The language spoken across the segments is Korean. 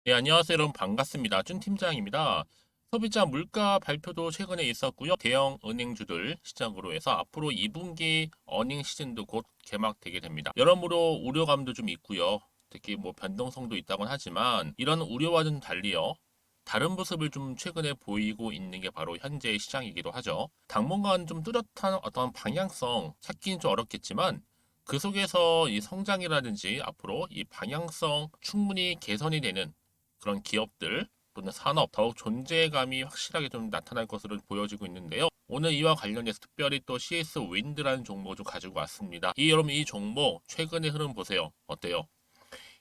네, 안녕하세요. 여러분 반갑습니다. 준 팀장입니다. 소비자 물가 발표도 최근에 있었고요. 대형 은행주들 시작으로 해서 앞으로 2분기 어닝 시즌도 곧 개막되게 됩니다. 여러모로 우려감도 좀 있고요. 특히 뭐 변동성도 있다곤 하지만 이런 우려와는 달리요. 다른 모습을 좀 최근에 보이고 있는 게 바로 현재의 시장이기도 하죠. 당분간 좀 뚜렷한 어떤 방향성 찾기는 좀 어렵겠지만 그 속에서 이 성장이라든지 앞으로 이 방향성 충분히 개선이 되는 그런 기업들 또는 산업 더욱 존재감이 확실하게 좀 나타날 것으로 보여지고 있는데요. 오늘 이와 관련해서 특별히 또 CS 윈드라는 종목을 좀 가지고 왔습니다. 여러분 이 종목 최근의 흐름 보세요. 어때요?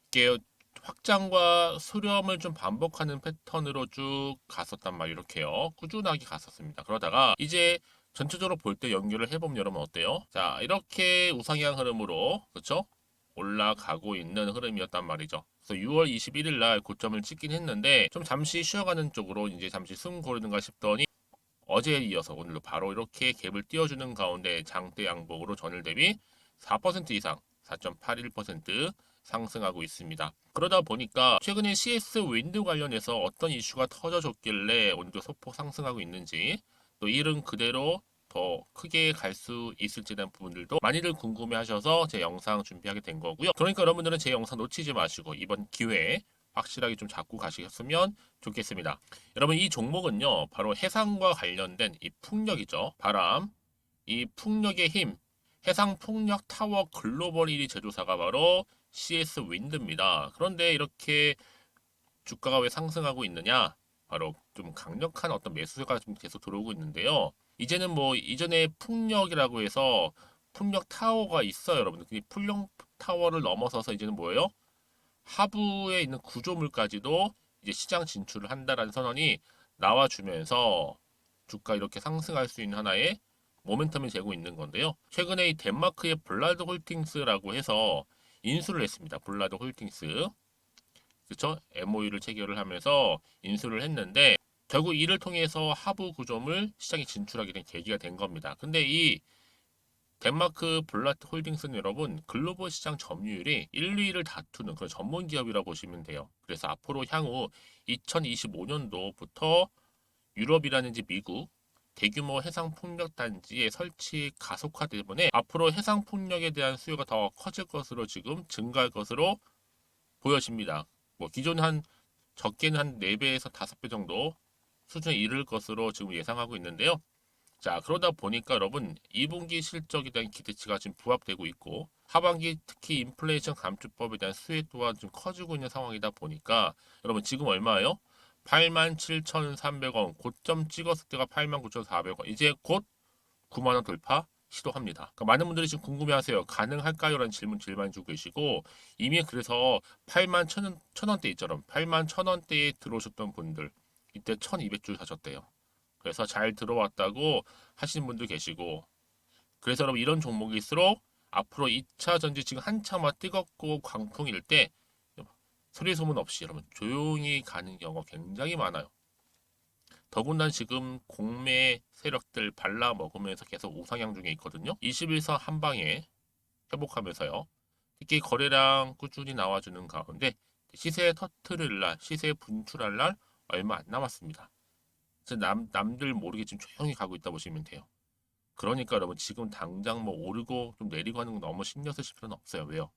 이게 확장과 수렴을 좀 반복하는 패턴으로 쭉 갔었단 말이에요. 이렇게요. 꾸준하게 갔었습니다. 그러다가 이제 전체적으로 볼 때 연결을 해보면 여러분 어때요? 자, 이렇게 우상향 흐름으로 그렇죠? 올라가고 있는 흐름이었단 말이죠. 그래서 6월 21일 날 고점을 찍긴 했는데 좀 잠시 쉬어가는 쪽으로 이제 잠시 숨 고르는가 싶더니 어제에 이어서 오늘도 바로 이렇게 갭을 띄워주는 가운데 장대 양봉으로 전일 대비 4% 이상 4.81% 상승하고 있습니다. 그러다 보니까 최근에 CS 윈드 관련해서 어떤 이슈가 터져줬길래 오늘도 소폭 상승하고 있는지 또 이른 그대로 더 크게 갈 수 있을지에 대한 부분들도 많이들 궁금해 하셔서 제 영상 준비하게 된 거고요. 그러니까 여러분들은 제 영상 놓치지 마시고 이번 기회에 확실하게 좀 잡고 가시겠으면 좋겠습니다. 여러분 이 종목은요 바로 해상과 관련된 이 풍력이죠. 바람, 이 풍력의 힘, 해상 풍력 타워 글로벌 1위 제조사가 바로 CS 윈드입니다. 그런데 이렇게 주가가 왜 상승하고 있느냐? 바로 좀 강력한 어떤 매수세가 좀 계속 들어오고 있는데요. 이제는 뭐 이전에 풍력이라고 해서 풍력 타워가 있어요, 여러분. 이 풍력 타워를 넘어서서 이제는 뭐예요? 하부에 있는 구조물까지도 이제 시장 진출을 한다라는 선언이 나와주면서 주가 이렇게 상승할 수 있는 하나의 모멘텀이 되고 있는 건데요. 최근에 이 덴마크의 블라드 홀팅스라고 해서 인수를 했습니다. 블라드 홀팅스. 그쵸? MOU를 체결을 하면서 인수를 했는데 결국 이를 통해서 하부 구조물 시장에 진출하게 된 계기가 된 겁니다. 근데 이 덴마크 블라트 홀딩스는 여러분 글로벌 시장 점유율이 1, 2위를 다투는 그런 전문 기업이라고 보시면 돼요. 그래서 앞으로 향후 2025년도부터 유럽이라든지 미국 대규모 해상 풍력 단지의 설치 가속화 때문에 앞으로 해상 풍력에 대한 수요가 더 커질 것으로 지금 증가할 것으로 보여집니다. 뭐 기존 한 적게는 한 4배에서 5배 정도 수준에 이를 것으로 지금 예상하고 있는데요. 자, 그러다 보니까 여러분 2분기 실적에 대한 기대치가 지금 부합되고 있고 하반기 특히 인플레이션 감축법에 대한 수혜 또한 좀 커지고 있는 상황이다 보니까 여러분 지금 얼마예요? 87,300원 고점 찍었을 때가 89,400원 이제 곧 9만원 돌파 시도합니다. 그러니까 많은 분들이 지금 궁금해하세요. 가능할까요? 라는 질문 제일 많이 주고 계시고 이미 그래서 8만 1,000원대 있잖아요. 8만 1,000원대에 들어오셨던 분들 이때 1,200줄 사셨대요. 그래서 잘 들어왔다고 하시는 분도 계시고 그래서 여러분 이런 종목일수록 앞으로 2차 전지 지금 한참만 뜨겁고 광풍일 때 소리 소문 없이 여러분 조용히 가는 경우가 굉장히 많아요. 더군다나 지금 공매 세력들 발라 먹으면서 계속 우상향 중에 있거든요. 21선 한 방에 회복하면서요. 특히 거래량 꾸준히 나와주는 가운데 시세 터트릴 날, 시세 분출할 날 얼마 안 남았습니다. 그래서 남들 모르게 지금 조용히 가고 있다 보시면 돼요. 그러니까 여러분 지금 당장 뭐 오르고 좀 내리고 하는 거 너무 신경 쓰실 필요는 없어요. 왜요?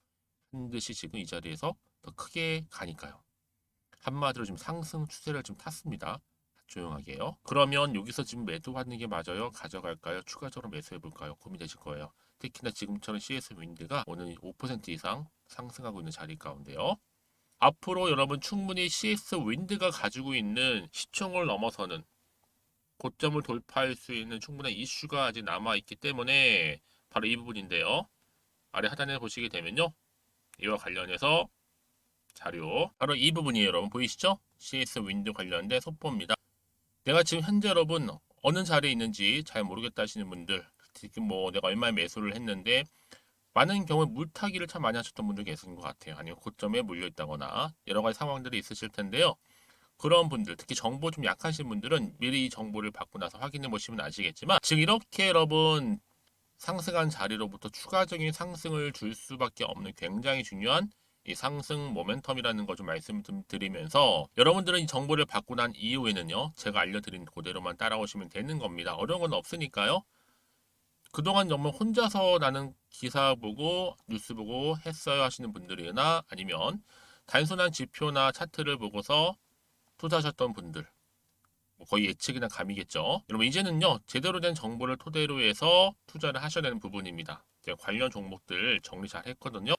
반드시 지금 이 자리에서 더 크게 가니까요. 한마디로 지금 상승 추세를 좀 탔습니다. 조용하게요. 그러면 여기서 지금 매도하는 게 맞아요? 가져갈까요? 추가적으로 매수해 볼까요? 고민되실 거예요. 특히나 지금처럼 CS 윈드가 오늘 5% 이상 상승하고 있는 자리 가운데요. 앞으로 여러분 충분히 CS 윈드가 가지고 있는 시총을 넘어서는 고점을 돌파할 수 있는 충분한 이슈가 아직 남아있기 때문에 바로 이 부분인데요. 아래 하단에 보시게 되면요. 이와 관련해서 자료 바로 이 부분이에요. 여러분 보이시죠? CS 윈드 관련된 속보입니다. 내가 지금 현재 여러분 어느 자리에 있는지 잘 모르겠다 하시는 분들 지금 뭐 내가 얼마에 매수를 했는데 많은 경우에 물타기를 참 많이 하셨던 분들 계신 것 같아요. 아니면 고점에 물려 있다거나 여러 가지 상황들이 있으실 텐데요. 그런 분들, 특히 정보 좀 약하신 분들은 미리 이 정보를 받고 나서 확인해 보시면 아시겠지만 지금 이렇게 여러분 상승한 자리로부터 추가적인 상승을 줄 수밖에 없는 굉장히 중요한 이 상승 모멘텀이라는 거 좀 말씀드리면서 여러분들은 이 정보를 받고 난 이후에는요, 제가 알려드린 그대로만 따라오시면 되는 겁니다. 어려운 건 없으니까요. 그동안 정말 혼자서 나는 기사 보고 뉴스 보고 했어요 하시는 분들이나 아니면 단순한 지표나 차트를 보고서 투자하셨던 분들, 뭐 거의 예측이나 감이겠죠. 여러분 이제는요, 제대로 된 정보를 토대로 해서 투자를 하셔야 되는 부분입니다. 제가 관련 종목들 정리 잘 했거든요.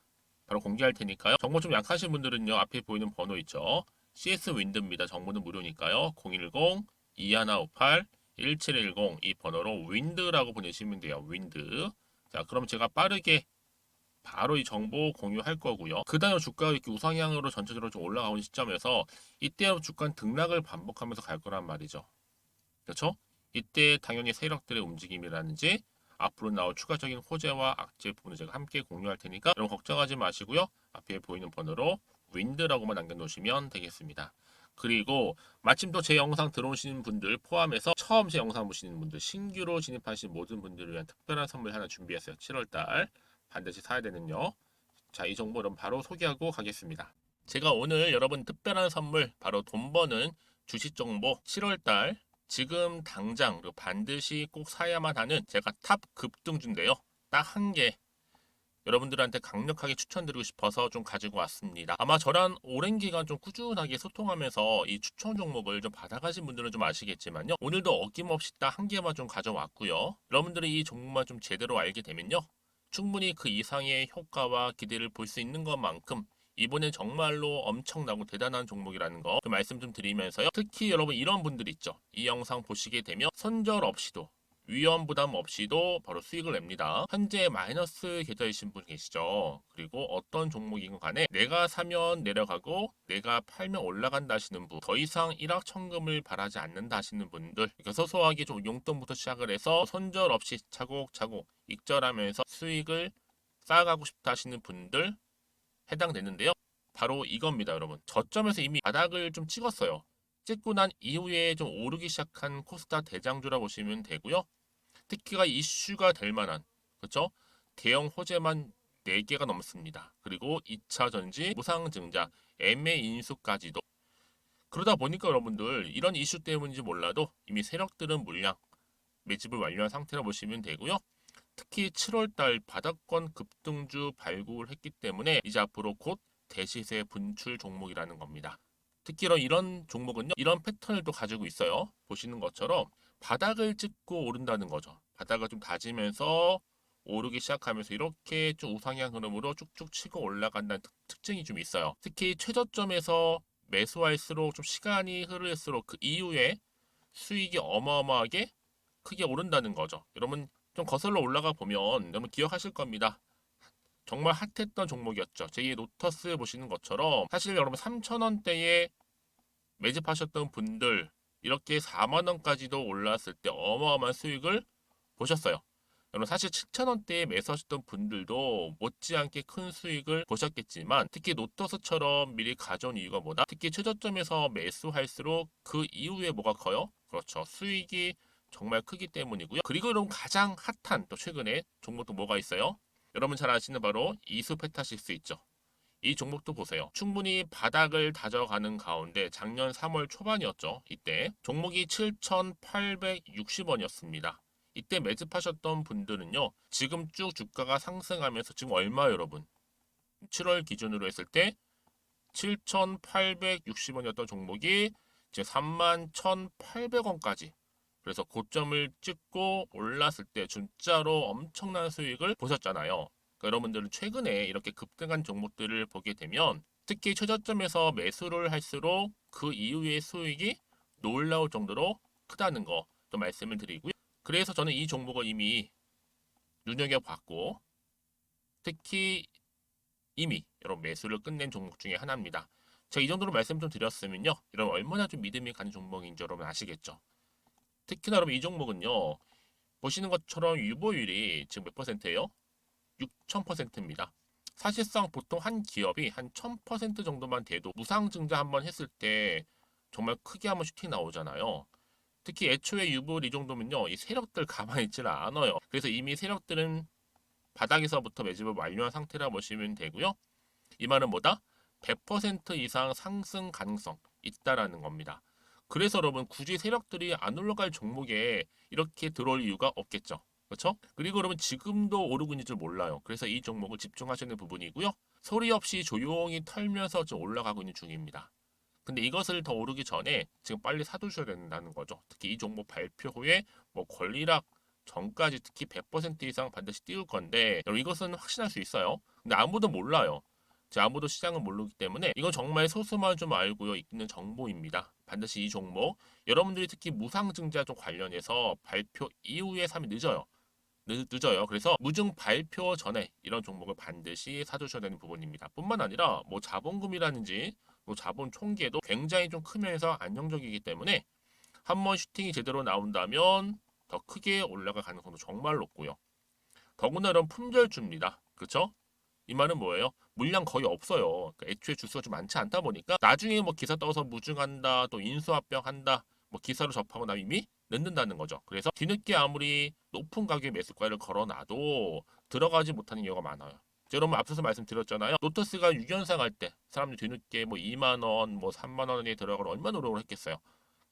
바로 공개할 테니까요. 정보 좀 약하신 분들은요, 앞에 보이는 번호 있죠. CS 윈드입니다. 정보는 무료니까요. 010-2158-1710 이 번호로 윈드라고 보내시면 돼요. 윈드. 자, 그럼 제가 빠르게 바로 이 정보 공유할 거고요. 그 다음 주가가 이렇게 우상향으로 전체적으로 좀 올라가는 시점에서 이때 주가는 등락을 반복하면서 갈 거란 말이죠. 그렇죠? 이때 당연히 세력들의 움직임이라든지 앞으로 나올 추가적인 호재와 악재 부분을 제가 함께 공유할 테니까 여러분 걱정하지 마시고요. 앞에 보이는 번호로 윈드라고만 남겨놓으시면 되겠습니다. 그리고 마침 또 제 영상 들어오시는 분들 포함해서 처음 제 영상 보시는 분들, 신규로 진입하신 모든 분들을 위한 특별한 선물 하나 준비했어요. 7월달 반드시 사야 되는요. 자, 이 정보는 바로 소개하고 가겠습니다. 제가 오늘 여러분 특별한 선물 바로 돈 버는 주식 정보 7월달 지금 당장 그리고 반드시 꼭 사야만 하는 제가 탑 급등주인데요. 딱 한 개 여러분들한테 강력하게 추천드리고 싶어서 좀 가지고 왔습니다. 아마 저랑 오랜 기간 좀 꾸준하게 소통하면서 이 추천 종목을 좀 받아가신 분들은 좀 아시겠지만요. 오늘도 어김없이 딱 한 개만 좀 가져왔고요. 여러분들이 이 종목만 좀 제대로 알게 되면요. 충분히 그 이상의 효과와 기대를 볼 수 있는 것만큼 이번엔 정말로 엄청나고 대단한 종목이라는 거 말씀 좀 드리면서요. 특히 여러분 이런 분들 있죠. 이 영상 보시게 되면 손절 없이도 위험 부담 없이도 바로 수익을 냅니다. 현재 마이너스 계좌이신 분 계시죠? 그리고 어떤 종목이건 간에 내가 사면 내려가고 내가 팔면 올라간다 하시는 분, 더 이상 일확천금을 바라지 않는다 하시는 분들, 그러니까 소소하게 좀 용돈부터 시작을 해서 손절 없이 차곡차곡 익절하면서 수익을 쌓아가고 싶다 하시는 분들 해당되는데요. 바로 이겁니다, 여러분. 저점에서 이미 바닥을 좀 찍었어요. 찍고 난 이후에 좀 오르기 시작한 코스닥 대장주라 보시면 되고요. 특히가 이슈가 될 만한, 그렇죠? 대형 호재만 4개가 넘습니다. 그리고 2차 전지, 무상증자, 애매 인수까지도. 그러다 보니까 여러분들 이런 이슈 때문인지 몰라도 이미 세력들은 물량 매집을 완료한 상태라 보시면 되고요. 특히 7월달 바닥권 급등주 발굴을 했기 때문에 이제 앞으로 곧 대시세 분출 종목이라는 겁니다. 특히 이런 종목은요, 이런 패턴을 또 가지고 있어요. 보시는 것처럼 바닥을 찍고 오른다는 거죠. 바닥을 좀 다지면서 오르기 시작하면서 이렇게 좀 우상향 흐름으로 쭉쭉 치고 올라간다는 특징이 좀 있어요. 특히 최저점에서 매수할수록 좀 시간이 흐를수록 그 이후에 수익이 어마어마하게 크게 오른다는 거죠. 여러분 좀 거슬러 올라가 보면 여러분 기억하실 겁니다. 정말 핫했던 종목이었죠. 제2의 로터스 보시는 것처럼 사실 여러분 3,000원대에 매집하셨던 분들 이렇게 4만 원까지도 올랐을 때 어마어마한 수익을 보셨어요. 여러분 사실 7,000원대에 매수하셨던 분들도 못지않게 큰 수익을 보셨겠지만 특히 노터스처럼 미리 가져온 이유가 뭐다? 특히 최저점에서 매수할수록 그 이후에 뭐가 커요? 그렇죠. 수익이 정말 크기 때문이고요. 그리고 여러분 가장 핫한 또 최근에 종목도 뭐가 있어요? 여러분 잘 아시는 바로 이수페타시스 있죠. 이 종목도 보세요. 충분히 바닥을 다져가는 가운데 작년 3월 초반이었죠. 이때 종목이 7,860원이었습니다. 이때 매집하셨던 분들은요. 지금 쭉 주가가 상승하면서 지금 얼마 여러분? 7월 기준으로 했을 때 7,860원이었던 종목이 이제 31,800원까지 그래서 고점을 찍고 올랐을 때 진짜로 엄청난 수익을 보셨잖아요. 그러니까 여러분들은 최근에 이렇게 급등한 종목들을 보게 되면 특히 최저점에서 매수를 할수록 그 이후의 수익이 놀라울 정도로 크다는 거 또 말씀을 드리고요. 그래서 저는 이 종목을 이미 눈여겨봤고 특히 이미 여러분 매수를 끝낸 종목 중에 하나입니다. 제가 이 정도로 말씀 좀 드렸으면요. 여러분 얼마나 좀 믿음이 가는 종목인지 여러분 아시겠죠? 특히나 여러분 이 종목은요. 보시는 것처럼 유보율이 지금 몇 퍼센트예요? 6,000%입니다. 사실상 보통 한 기업이 한 1,000% 정도만 돼도 무상증자 한번 했을 때 정말 크게 한번 슈팅 나오잖아요. 특히 애초에 유보율 이 정도면요. 이 세력들 가만히 있지는 않아요. 그래서 이미 세력들은 바닥에서부터 매집을 완료한 상태라 보시면 되고요. 이 말은 뭐다? 100% 이상 상승 가능성 있다라는 겁니다. 그래서 여러분 굳이 세력들이 안 올라갈 종목에 이렇게 들어올 이유가 없겠죠. 그렇죠? 그리고 여러분 지금도 오르고 있는 줄 몰라요. 그래서 이 종목을 집중하시는 부분이고요. 소리 없이 조용히 털면서 좀 올라가고 있는 중입니다. 근데 이것을 더 오르기 전에 지금 빨리 사두셔야 된다는 거죠. 특히 이 종목 발표 후에 뭐 권리락 전까지 특히 100% 이상 반드시 띄울 건데 여러분 이것은 확신할 수 있어요. 근데 아무도 몰라요. 아무도 시장을 모르기 때문에 이건 정말 소수만 좀 알고 있는 정보입니다. 반드시 이 종목 여러분들이 특히 무상증자 쪽 관련해서 발표 이후에 사면 늦어요. 늦어요. 그래서 무증 발표 전에 이런 종목을 반드시 사두셔야 되는 부분입니다. 뿐만 아니라 뭐 자본금이라든지 뭐 자본 총계도 굉장히 좀 크면서 안정적이기 때문에 한번 슈팅이 제대로 나온다면 더 크게 올라갈 가능성도 정말 높고요. 더구나 이런 품절주입니다. 그렇죠? 이 말은 뭐예요? 물량 거의 없어요. 그러니까 애초에 주수가 좀 많지 않다 보니까 나중에 뭐 기사 떠서 무증한다, 또 인수합병한다, 뭐 기사로 접하고 나면 이미 늦는다는 거죠. 그래서 뒤늦게 아무리 높은 가격의 매수가를 걸어놔도 들어가지 못하는 경우가 많아요. 여러분 앞서서 말씀드렸잖아요. 로터스가 6연상 할 때 사람들이 뒤늦게 뭐 2만 원, 뭐 3만 원에 들어가러 얼마나 노력을 했겠어요.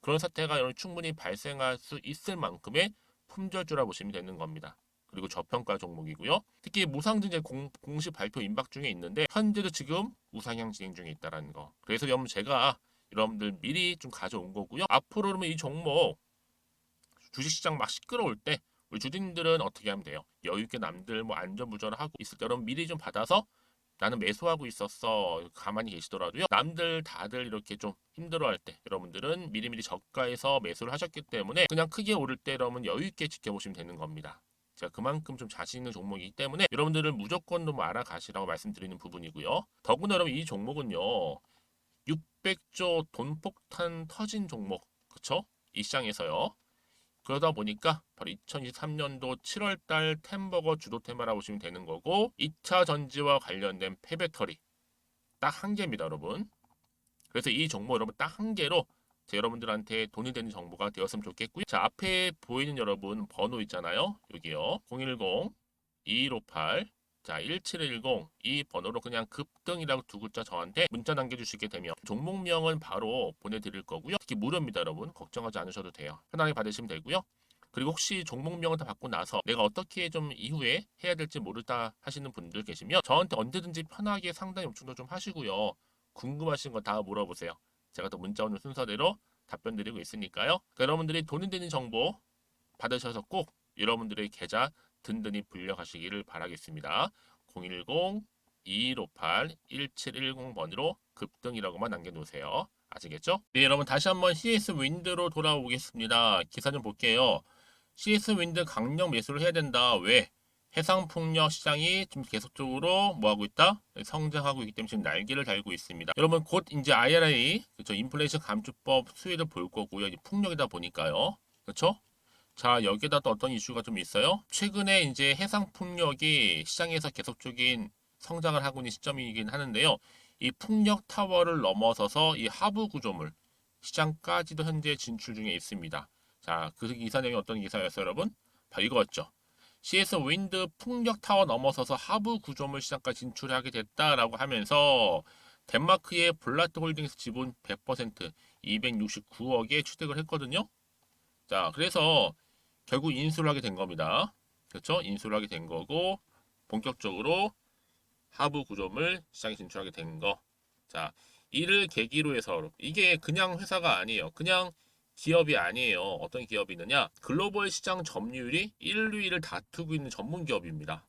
그런 사태가 여러분 충분히 발생할 수 있을 만큼의 품절주라 보시면 되는 겁니다. 그리고 저평가 종목이고요. 특히 무상증자 공식 발표 임박 중에 있는데 현재도 지금 우상향 진행 중에 있다는 거. 그래서 여러분 제가 여러분들 미리 좀 가져온 거고요. 앞으로 그러면 이 종목 주식시장 막 시끄러울 때 우리 주주님들은 어떻게 하면 돼요? 여유 있게 남들 뭐 안전부전을 하고 있을 때 여러분 미리 좀 받아서 나는 매수하고 있었어. 가만히 계시더라도요. 남들 다들 이렇게 좀 힘들어할 때 여러분들은 미리미리 저가에서 매수를 하셨기 때문에 그냥 크게 오를 때 여러분 여유 있게 지켜보시면 되는 겁니다. 제가 그만큼 좀 자신 있는 종목이기 때문에 여러분들은 무조건 좀 알아가시라고 말씀드리는 부분이고요. 더구나 여러분 이 종목은요. 600조 돈폭탄 터진 종목. 그쵸? 이 시장에서요. 그러다 보니까 바로 2023년도 7월달 템버거 주도 테마라고 보시면 되는 거고 2차 전지와 관련된 폐배터리 딱 한 개입니다, 여러분. 그래서 이 정보 여러분 딱 한 개로 여러분들한테 돈이 되는 정보가 되었으면 좋겠고요. 자, 앞에 보이는 여러분 번호 있잖아요. 여기요. 010-2158 자, 1710 이 번호로 그냥 급등이라고 두 글자 저한테 문자 남겨주시게 되면 종목명은 바로 보내드릴 거고요. 특히 무료입니다, 여러분. 걱정하지 않으셔도 돼요. 편하게 받으시면 되고요. 그리고 혹시 종목명을 다 받고 나서 내가 어떻게 좀 이후에 해야 될지 모르다 하시는 분들 계시면 저한테 언제든지 편하게 상담 요청도 좀 하시고요. 궁금하신 거 다 물어보세요. 제가 또 문자 오는 순서대로 답변 드리고 있으니까요. 그러니까 여러분들이 돈이 되는 정보 받으셔서 꼭 여러분들의 계좌 든든히 불려가시기를 바라겠습니다. 010-2158-1710번으로 급등이라고만 남겨놓으세요. 아시겠죠? 네, 여러분 다시 한번 CS 윈드로 돌아오겠습니다. 기사 좀 볼게요. CS 윈드 강력 매수를 해야 된다. 왜? 해상풍력 시장이 지금 계속적으로 뭐하고 있다? 성장하고 있기 때문에 지금 날개를 달고 있습니다. 여러분 곧 이제 IRA, 그렇죠? 인플레이션 감축법 수혜를 볼 거고요. 이제 풍력이다 보니까요. 그렇죠? 자, 여기에다 또 어떤 이슈가 좀 있어요? 최근에 이제 해상풍력이 시장에서 계속적인 성장을 하고 있는 시점이긴 하는데요. 이 풍력 타워를 넘어서서 이 하부 구조물 시장까지도 현재 진출 중에 있습니다. 자, 그 기사 내용이 어떤 기사였어요, 여러분? 바로 이거였죠. CS 윈드 풍력 타워 넘어서서 하부 구조물 시장까지 진출하게 됐다라고 하면서 덴마크의 블라트 홀딩스 지분 100% 269억에 취득을 했거든요. 자, 그래서 결국 인수를 하게 된 겁니다. 그렇죠? 인수를 하게 된 거고 본격적으로 하부 구조물 시장에 진출하게 된 거. 자, 이를 계기로 해서 이게 그냥 회사가 아니에요. 그냥 기업이 아니에요. 어떤 기업이 있느냐? 글로벌 시장 점유율이 1, 2위를 다투고 있는 전문 기업입니다.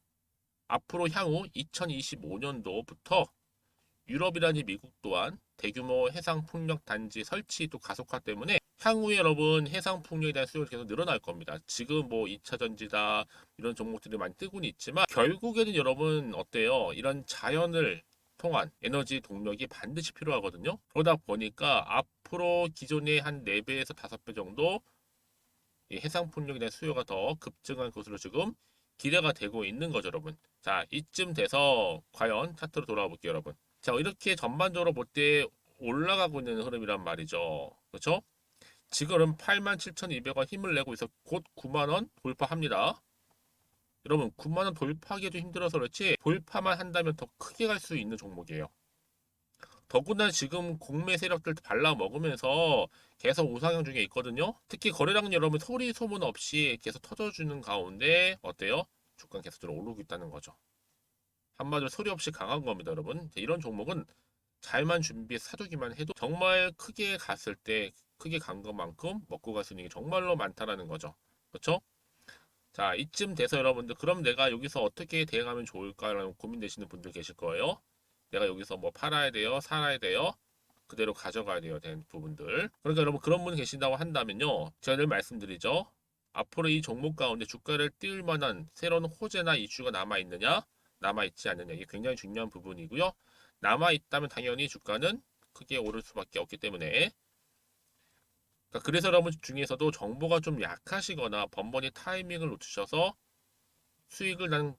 앞으로 향후 2025년도부터 유럽이라든지 미국 또한 대규모 해상 풍력 단지 설치 또 가속화 때문에 향후에 여러분 해상 풍력에 대한 수요가 계속 늘어날 겁니다. 지금 뭐 2차 전지다 이런 종목들이 많이 뜨고는 있지만 결국에는 여러분 어때요? 이런 자연을 통한 에너지 동력이 반드시 필요하거든요. 그러다 보니까 앞으로 기존의 한 4배에서 5배 정도 이 해상 풍력에 대한 수요가 더 급증할 것으로 지금 기대가 되고 있는 거죠, 여러분. 자, 이쯤 돼서 과연 차트로 돌아와 볼게요, 여러분. 자, 이렇게 전반적으로 볼 때 올라가고 있는 흐름이란 말이죠. 그렇죠? 지금은 87,200원 힘을 내고 있어 곧 9만 원 돌파합니다. 여러분 9만 원 돌파하기도 힘들어서 그렇지 돌파만 한다면 더 크게 갈 수 있는 종목이에요. 더구나 지금 공매 세력들 발라 먹으면서 계속 우상향 중에 있거든요. 특히 거래량 여러분 소리 소문 없이 계속 터져주는 가운데 어때요? 주가 계속 들어 오르고 있다는 거죠. 한마디로 소리 없이 강한 겁니다, 여러분. 이런 종목은 잘만 준비해서 사두기만 해도 정말 크게 갔을 때 크게 간 것만큼 먹고 갈 수 있는 게 정말로 많다라는 거죠. 그렇죠? 자, 이쯤 돼서 여러분들 그럼 내가 여기서 어떻게 대응하면 좋을까라는 고민되시는 분들 계실 거예요. 내가 여기서 뭐 팔아야 돼요, 살아야 돼요, 그대로 가져가야 돼요, 된 부분들. 그러니까 여러분 그런 분 계신다고 한다면요, 제가 늘 말씀드리죠. 앞으로 이 종목 가운데 주가를 띄울 만한 새로운 호재나 이슈가 남아 있느냐, 남아 있지 않느냐 이게 굉장히 중요한 부분이고요. 남아 있다면 당연히 주가는 크게 오를 수밖에 없기 때문에. 그러니까 그래서 여러분 중에서도 정보가 좀 약하시거나 번번이 타이밍을 놓치셔서 수익을 난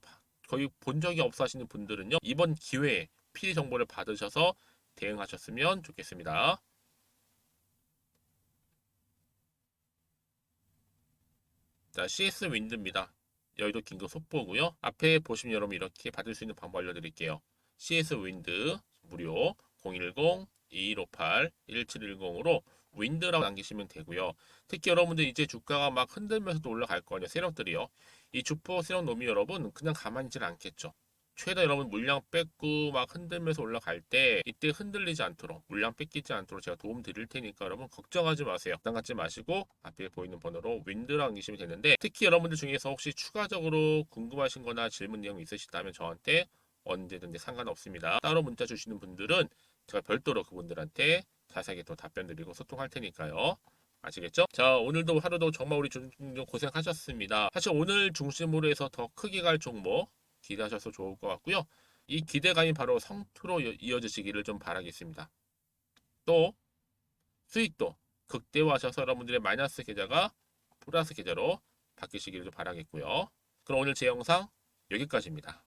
거의 본 적이 없어 하시는 분들은요, 이번 기회에 피해 정보를 받으셔서 대응하셨으면 좋겠습니다. 자, CS 윈드입니다. 여의도 긴급 속보고요. 앞에 보시면 여러분 이렇게 받을 수 있는 방법 알려드릴게요. CS 윈드 무료 010-2158-1710으로 윈드라고 남기시면 되고요. 특히 여러분들 이제 주가가 막 흔들면서도 올라갈 거예요. 세력들이요. 이 주포 세력 놈이 여러분 그냥 가만히 있질 않겠죠. 최대 여러분 물량 뺏고 막 흔들면서 올라갈 때 이때 흔들리지 않도록 물량 뺏기지 않도록 제가 도움 드릴 테니까 여러분 걱정하지 마세요. 부담 갖지 마시고 앞에 보이는 번호로 윈드라고 남기시면 되는데, 특히 여러분들 중에서 혹시 추가적으로 궁금하신 거나 질문 내용 있으시다면 저한테 언제든지 상관없습니다. 따로 문자 주시는 분들은 제가 별도로 그분들한테 자세하게 또 답변 드리고 소통할 테니까요. 아시겠죠? 자, 오늘도 하루도 정말 우리 중증 고생하셨습니다. 사실 오늘 중심으로 해서 더 크게 갈 종목 기대하셔서 좋을 것 같고요. 이 기대감이 바로 성투로 이어지시기를 좀 바라겠습니다. 또 수익도 극대화하셔서 여러분들의 마이너스 계좌가 플러스 계좌로 바뀌시기를 좀 바라겠고요. 그럼 오늘 제 영상 여기까지입니다.